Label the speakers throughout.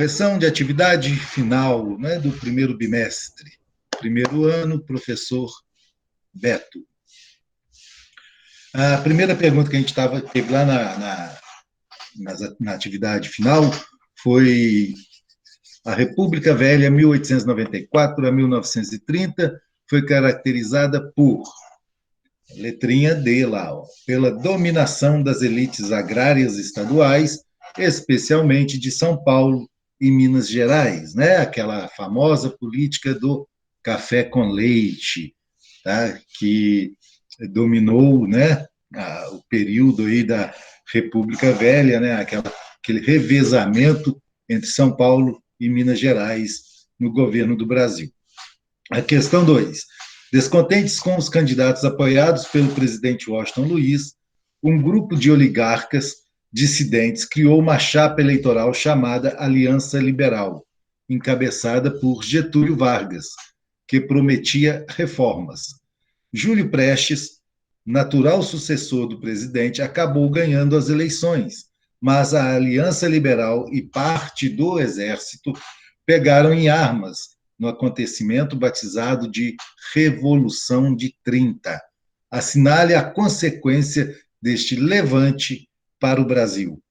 Speaker 1: Correção de atividade final, né, do primeiro bimestre. Primeiro ano, professor Beto. A primeira pergunta que a gente teve lá na atividade final foi a República Velha, 1894 a 1930, foi caracterizada por, letrinha D lá, ó, pela dominação das elites agrárias estaduais, especialmente de São Paulo e Minas Gerais, né? Aquela famosa política do café com leite, tá? Que dominou, né, o período aí da República Velha, né? Aquele revezamento entre São Paulo e Minas Gerais no governo do Brasil. A questão 2. Descontentes com os candidatos apoiados pelo presidente Washington Luiz, um grupo de oligarcas dissidentes criou uma chapa eleitoral chamada Aliança Liberal, encabeçada por Getúlio Vargas, que prometia reformas. Júlio Prestes, natural sucessor do presidente, acabou ganhando as eleições, mas a Aliança Liberal e parte do Exército pegaram em armas no acontecimento batizado de Revolução de 30. Assinale a consequência deste levante para o Brasil.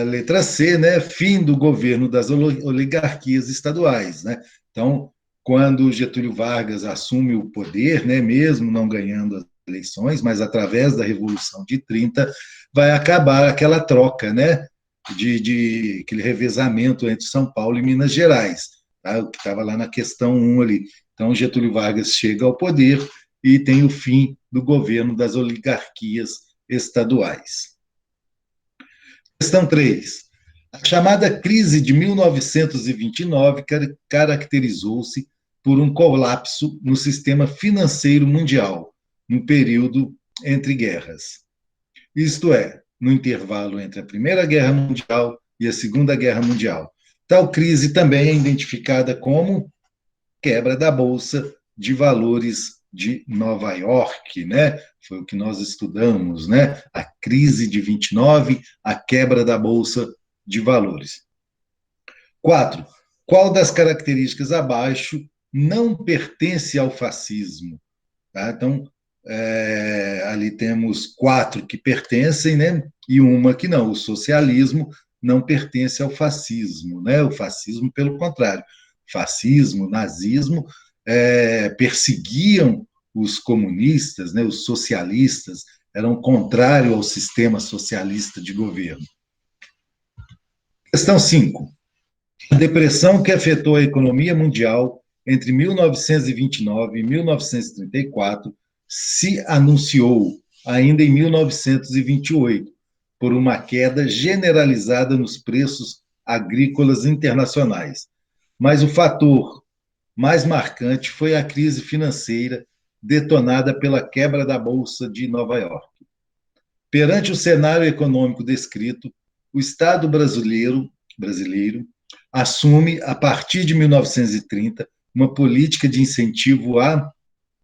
Speaker 1: Letra C, né? Fim do governo das oligarquias estaduais, né? Então, quando Getúlio Vargas assume o poder, né, mesmo não ganhando as eleições, mas através da Revolução de 30, vai acabar aquela troca, né, de aquele revezamento entre São Paulo e Minas Gerais, tá? O que estava lá na questão 1 ali. Então, Getúlio Vargas chega ao poder e tem o fim do governo das oligarquias estaduais. Questão 3. A chamada crise de 1929 caracterizou-se por um colapso no sistema financeiro mundial, no período entre guerras. Isto é, no intervalo entre a Primeira Guerra Mundial e a Segunda Guerra Mundial. Tal crise também é identificada como quebra da Bolsa de Valores de Nova York, né? Foi o que nós estudamos, né? A crise de 29, a quebra da Bolsa de Valores. 4. Qual das características abaixo não pertence ao fascismo? Tá? Então, ali temos 4 que pertencem, né? E uma que não. O socialismo não pertence ao fascismo, né? O fascismo, pelo contrário. Fascismo, nazismo, perseguiam os comunistas, né? Os socialistas, eram contrários ao sistema socialista de governo. Questão 5. A depressão que afetou a economia mundial entre 1929 e 1934 se anunciou ainda em 1928 por uma queda generalizada nos preços agrícolas internacionais. Mas o fator mais marcante foi a crise financeira detonada pela quebra da Bolsa de Nova York. Perante o cenário econômico descrito, o Estado brasileiro assume, a partir de 1930, uma política de incentivo à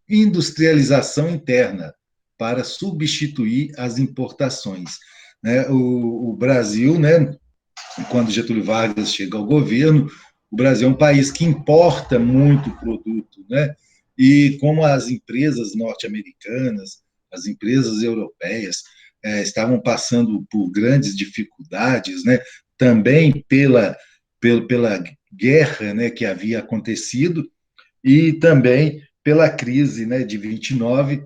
Speaker 1: industrialização interna para substituir as importações. O Brasil, né, quando Getúlio Vargas chega ao governo, o Brasil é um país que importa muito produto, né? E como as empresas norte-americanas, as empresas europeias estavam passando por grandes dificuldades, né? Também pela guerra, né, que havia acontecido e também pela crise, né, de 29,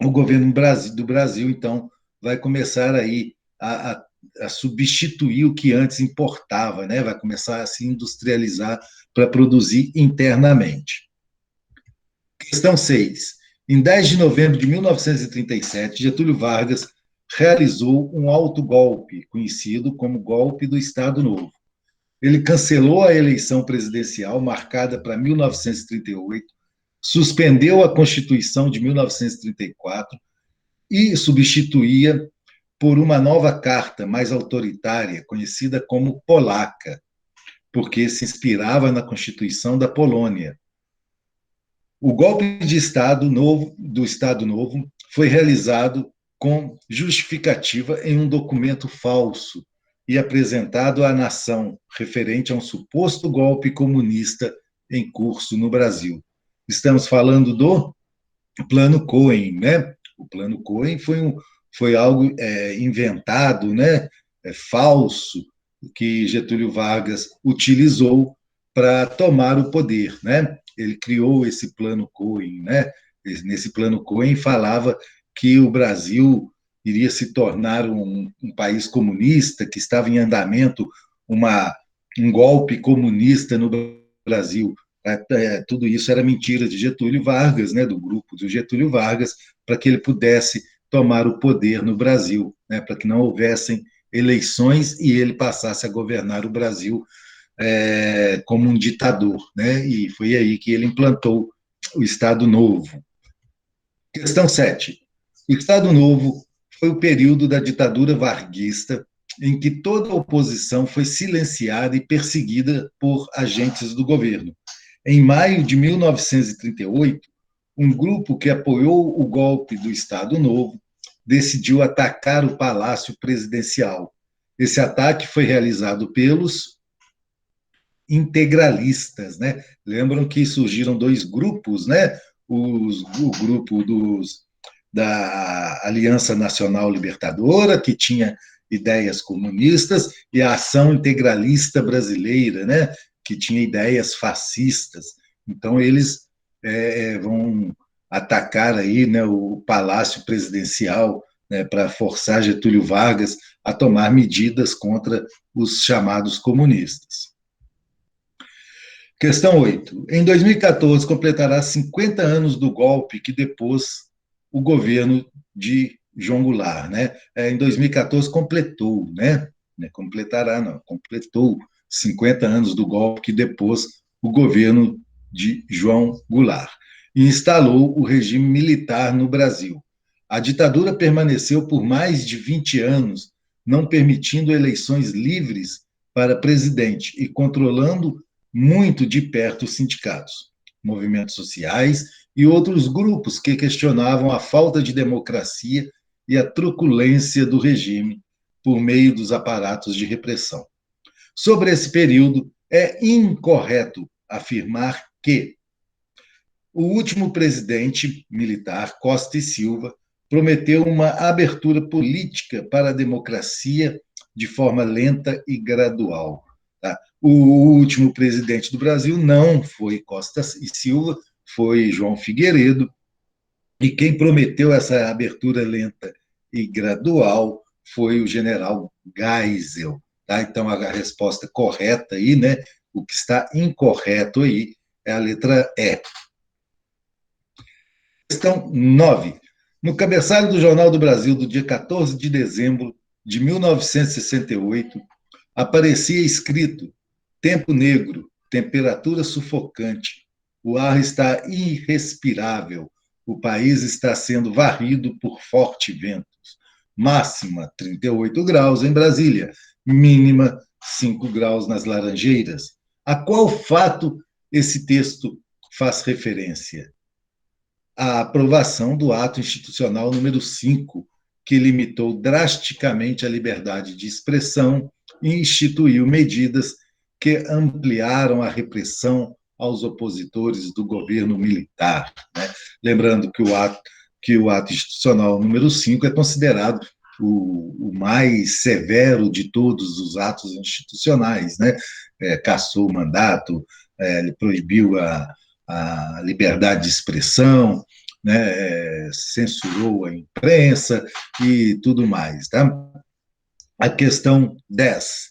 Speaker 1: o governo do Brasil, então, vai começar aí a substituir o que antes importava, né? Vai começar a se industrializar para produzir internamente. Questão 6. Em 10 de novembro de 1937, Getúlio Vargas realizou um autogolpe, conhecido como Golpe do Estado Novo. Ele cancelou a eleição presidencial marcada para 1938, suspendeu a Constituição de 1934 e substituía por uma nova carta mais autoritária, conhecida como Polaca, porque se inspirava na Constituição da Polônia. O golpe de Estado Novo, do Estado Novo foi realizado com justificativa em um documento falso, e apresentado à nação referente a um suposto golpe comunista em curso no Brasil. Estamos falando do Plano Cohen, né? O Plano Cohen foi algo inventado, né? Falso, que Getúlio Vargas utilizou para tomar o poder, né? Ele criou esse Plano Cohen, né? Nesse Plano Cohen falava que o Brasil iria se tornar um país comunista, que estava em andamento um golpe comunista no Brasil. Tudo isso era mentira de Getúlio Vargas, né, do grupo do Getúlio Vargas, para que ele pudesse tomar o poder no Brasil, né, para que não houvessem eleições e ele passasse a governar o Brasil como um ditador, né, e foi aí que ele implantou o Estado Novo. Questão 7. O Estado Novo foi o período da ditadura varguista em que toda a oposição foi silenciada e perseguida por agentes do governo. Em maio de 1938, um grupo que apoiou o golpe do Estado Novo decidiu atacar o Palácio Presidencial. Esse ataque foi realizado pelos integralistas, né? Lembram que surgiram dois grupos, né? O grupo da Aliança Nacional Libertadora, que tinha ideias comunistas, e a Ação Integralista Brasileira, né? Que tinha ideias fascistas. Então, eles vão atacar aí, né, o Palácio Presidencial, né, para forçar Getúlio Vargas a tomar medidas contra os chamados comunistas. Questão 8. Em 2014, completará 50 anos do golpe que depôs o governo de João Goulart. Né? Em 2014, completou, né? Completará, não, completou 50 anos do golpe que depôs o governo de João Goulart e instalou o regime militar no Brasil. A ditadura permaneceu por mais de 20 anos, não permitindo eleições livres para presidente e controlando muito de perto os sindicatos, movimentos sociais e outros grupos que questionavam a falta de democracia e a truculência do regime por meio dos aparatos de repressão. Sobre esse período, é incorreto afirmar que o último presidente militar, Costa e Silva, prometeu uma abertura política para a democracia de forma lenta e gradual. Tá? O último presidente do Brasil não foi Costa e Silva, foi João Figueiredo, e quem prometeu essa abertura lenta e gradual foi o general Geisel. Tá? Então, a resposta correta aí, né? O que está incorreto aí é a letra E. Questão 9. No cabeçalho do Jornal do Brasil, do dia 14 de dezembro de 1968, aparecia escrito: tempo negro, temperatura sufocante, o ar está irrespirável, o país está sendo varrido por fortes ventos. Máxima 38 graus em Brasília, mínima 5 graus nas Laranjeiras. A qual fato esse texto faz referência? A aprovação do ato institucional número 5, que limitou drasticamente a liberdade de expressão e instituiu medidas que ampliaram a repressão aos opositores do governo militar. Né? Lembrando que o ato institucional número 5 é considerado o mais severo de todos os atos institucionais, né? Cassou o mandato, ele proibiu a liberdade de expressão, né, censurou a imprensa e tudo mais. Tá? A questão 10.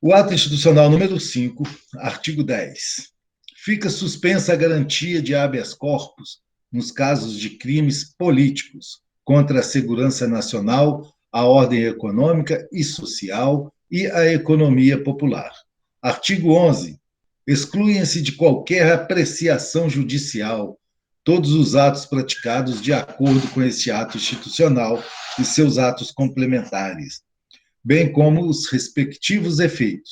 Speaker 1: O ato institucional número 5, artigo 10. Fica suspensa a garantia de habeas corpus nos casos de crimes políticos contra a segurança nacional, a ordem econômica e social e a economia popular. Artigo 11. Excluem-se de qualquer apreciação judicial todos os atos praticados de acordo com este ato institucional e seus atos complementares, bem como os respectivos efeitos.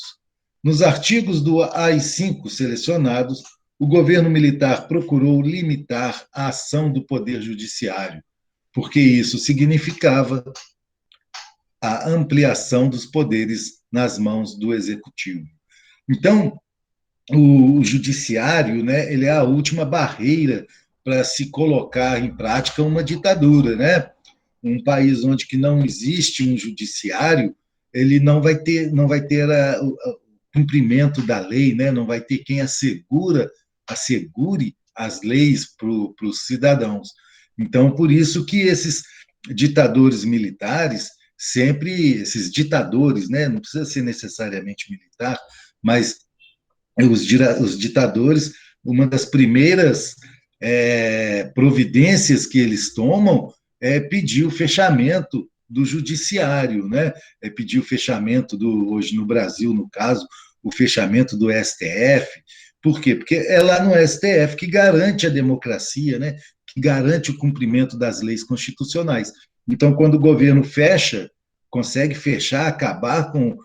Speaker 1: Nos artigos do AI-5 selecionados, o governo militar procurou limitar a ação do Poder Judiciário, porque isso significava a ampliação dos poderes nas mãos do executivo. Então, o judiciário, né, ele é a última barreira para se colocar em prática uma ditadura, né? Um país onde que não existe um judiciário, ele não vai ter o cumprimento da lei, né? Não vai ter quem assegure as leis para os cidadãos. Então, por isso que esses ditadores militares, sempre esses ditadores, né? Não precisa ser necessariamente militar, mas os ditadores, uma das primeiras providências que eles tomam é pedir o fechamento do judiciário, né? É pedir o fechamento hoje no Brasil, no caso, o fechamento do STF. Por quê? Porque é lá no STF que garante a democracia, né? Que garante o cumprimento das leis constitucionais. Então, quando o governo fecha, consegue fechar, acabar com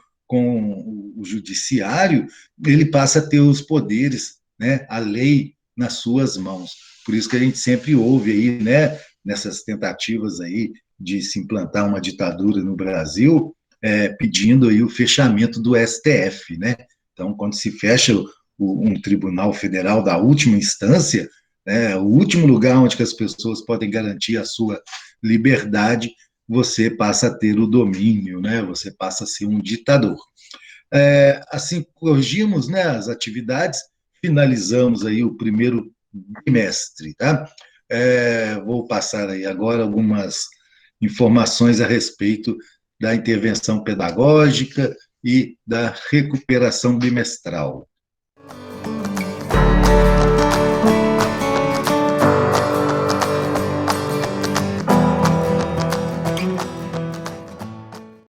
Speaker 1: o judiciário, ele passa a ter os poderes, né, a lei nas suas mãos. Por isso que a gente sempre ouve aí, né, nessas tentativas aí de se implantar uma ditadura no Brasil, pedindo aí o fechamento do STF, né? Então, quando se fecha um tribunal federal da última instância, o último lugar onde que as pessoas podem garantir a sua liberdade, você passa a ter o domínio, né? Você passa a ser um ditador. Assim, corrigimos, né, as atividades, finalizamos aí o primeiro bimestre, tá? Vou passar aí agora algumas informações a respeito da intervenção pedagógica e da recuperação bimestral.